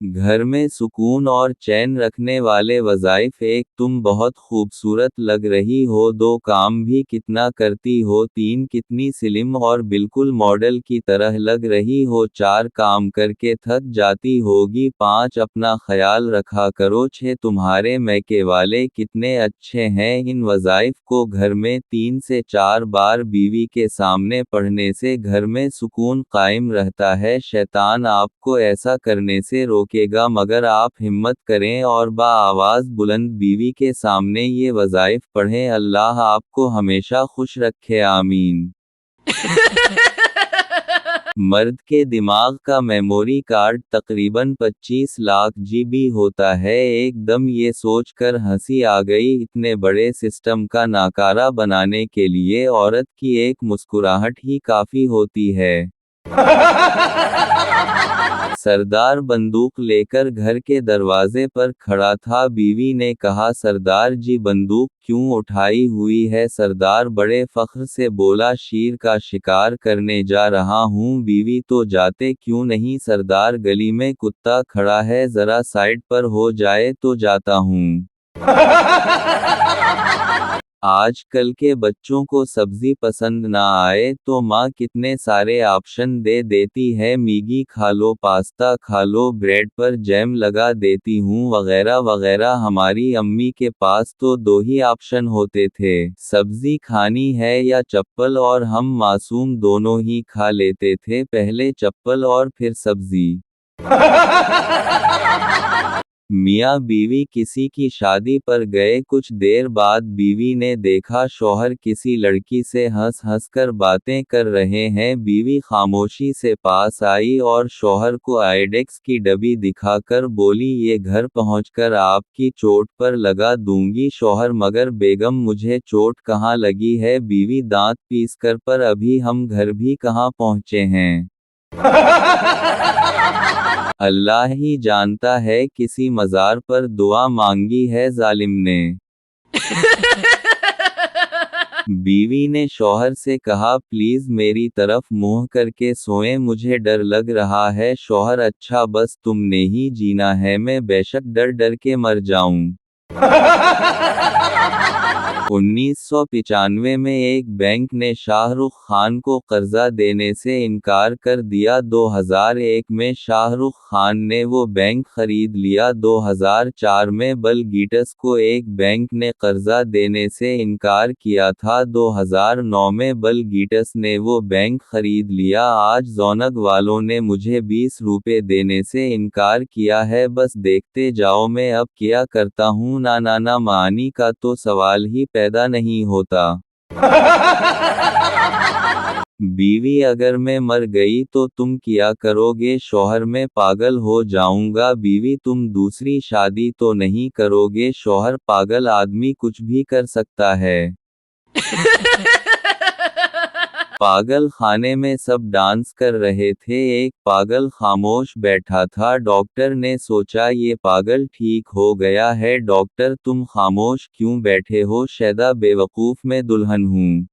घर में सुकून और चैन रखने वाले वज़ाइफ। एक, तुम बहुत खूबसूरत लग रही हो। 2, काम भी कितना करती हो। 3, कितनी स्लिम और बिल्कुल मॉडल की तरह लग रही हो। 4, काम करके थक जाती होगी। 5, अपना ख्याल रखा करो। 6, तुम्हारे मैके वाले कितने अच्छे हैं। इन वज़ाइफ को घर में 3 से 4 बार बीवी के सामने पढ़ने से घर में सुकून कायम रहता है। शैतान आपको ऐसा करने से रोकेगा, मगर आप हिम्मत करें और आवाज़ बुलंद बीवी के सामने ये वज़ाइफ पढ़ें। अल्लाह आपको हमेशा खुश रखे, आमीन। मर्द के दिमाग का मेमोरी कार्ड तकरीबन 25 लाख जीबी होता है। एकदम ये सोचकर हंसी आ गई, इतने बड़े सिस्टम का नाकारा बनाने के लिए औरत की एक मुस्कुराहट ही काफ़ी होती है। सरदार बंदूक लेकर घर के दरवाजे पर खड़ा था। बीवी ने कहा, सरदार जी बंदूक क्यों उठाई हुई है। सरदार बड़े फख्र से बोला, शेर का शिकार करने जा रहा हूँ। बीवी, तो जाते क्यों नहीं। सरदार, गली में कुत्ता खड़ा है, जरा साइड पर हो जाए तो जाता हूँ। आजकल के बच्चों को सब्जी पसंद ना आए तो माँ कितने सारे ऑप्शन दे देती है। मैगी खा लो, पास्ता खा लो, ब्रेड पर जैम लगा देती हूँ, वगैरह वगैरह। हमारी अम्मी के पास तो 2 ही ऑप्शन होते थे, सब्जी खानी है या चप्पल, और हम मासूम दोनों ही खा लेते थे, पहले चप्पल और फिर सब्जी। मियाँ बीवी किसी की शादी पर गए। कुछ देर बाद बीवी ने देखा शौहर किसी लड़की से हंस हंसकर बातें कर रहे हैं। बीवी खामोशी से पास आई और शौहर को आइडेक्स की डब्बी दिखाकर बोली, ये घर पहुंचकर आपकी चोट पर लगा दूंगी। शौहर, मगर बेगम मुझे चोट कहाँ लगी है। बीवी दांत पीसकर, पर अभी हम घर भी कहाँ पहुंचे हैं। अल्लाह ही जानता है, किसी मज़ार पर दुआ मांगी है जालिम ने। बीवी ने शौहर से कहा, प्लीज मेरी तरफ मुंह करके सोएं, मुझे डर लग रहा है। शौहर, अच्छा बस तुमने ही जीना है, मैं बेशक डर डर के मर जाऊं। 1995 में एक बैंक ने शाहरुख खान को कर्जा देने से इनकार कर दिया। 2001 में शाहरुख खान ने वो बैंक खरीद लिया। 2004 में बिल गेट्स को एक बैंक ने कर्जा देने से इनकार किया था। 2009 में बिल गेट्स ने वो बैंक खरीद लिया। आज जोनग वालों ने मुझे 20 रुपए देने से इनकार किया है, बस देखते जाओ मैं अब क्या करता हूँ। ना मानी का तो सवाल ही पैदा नहीं होता। बीवी, अगर मैं मर गई तो तुम क्या करोगे। शौहर, मैं पागल हो जाऊंगा। बीवी, तुम दूसरी शादी तो नहीं करोगे। शौहर, पागल आदमी कुछ भी कर सकता है। पागल खाने में सब डांस कर रहे थे, एक पागल खामोश बैठा था। डॉक्टर ने सोचा ये पागल ठीक हो गया है। डॉक्टर, तुम खामोश क्यों बैठे हो। शैदा, बेवकूफ मैं दुल्हन हूँ।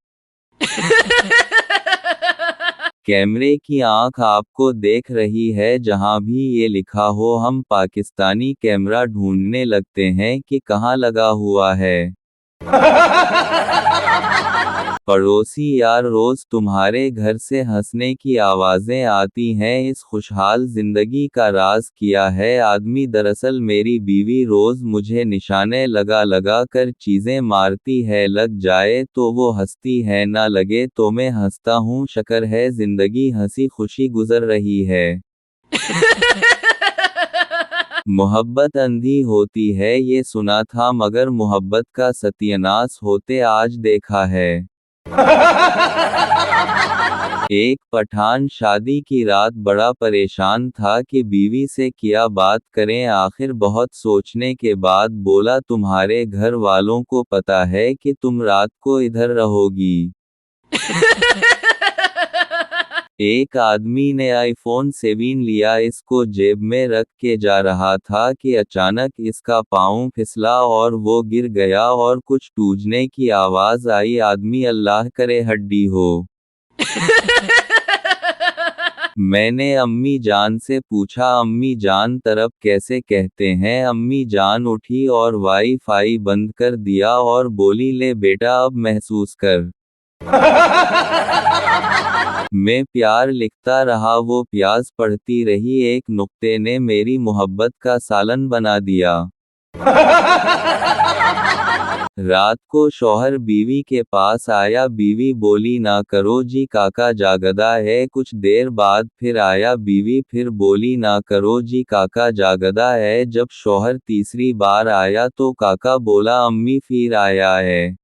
कैमरे की आंख आपको देख रही है, जहां भी ये लिखा हो हम पाकिस्तानी कैमरा ढूंढने लगते हैं कि कहां लगा हुआ है। पड़ोसी यार, रोज तुम्हारे घर से हंसने की आवाजें आती हैं, इस खुशहाल जिंदगी का राज क्या है। आदमी, दरअसल मेरी बीवी रोज मुझे निशाने लगा लगा कर चीजें मारती है, लग जाए तो वो हंसती है, ना लगे तो मैं हंसता हूँ। शक्र है जिंदगी हंसी खुशी गुजर रही है। मोहब्बत अंधी होती है ये सुना था, मगर मोहब्बत का सत्यानाश होते आज देखा है। एक पठान शादी की रात बड़ा परेशान था कि बीवी से क्या बात करें। आखिर बहुत सोचने के बाद बोला, तुम्हारे घर वालों को पता है कि तुम रात को इधर रहोगी। एक आदमी ने आईफोन 7 लिया, इसको जेब में रख के जा रहा था कि अचानक इसका पाँव फिसला और वो गिर गया और कुछ टूटने की आवाज आई। आदमी, अल्लाह करे हड्डी हो। मैंने अम्मी जान से पूछा अम्मी जान तरफ कैसे कहते हैं। अम्मी जान उठी और वाई-फाई बंद कर दिया और बोली ले बेटा अब महसूस कर। मैं प्यार लिखता रहा वो प्याज पढ़ती रही एक नुक्ते ने मेरी मोहब्बत का सालन बना दिया। रात को शौहर बीवी के पास आया बीवी बोली ना करो जी काका जागदा है कुछ देर बाद फिर आया बीवी फिर बोली ना करो जी काका जागदा है जब शौहर तीसरी बार आया तो काका बोला अम्मी फिर आया है।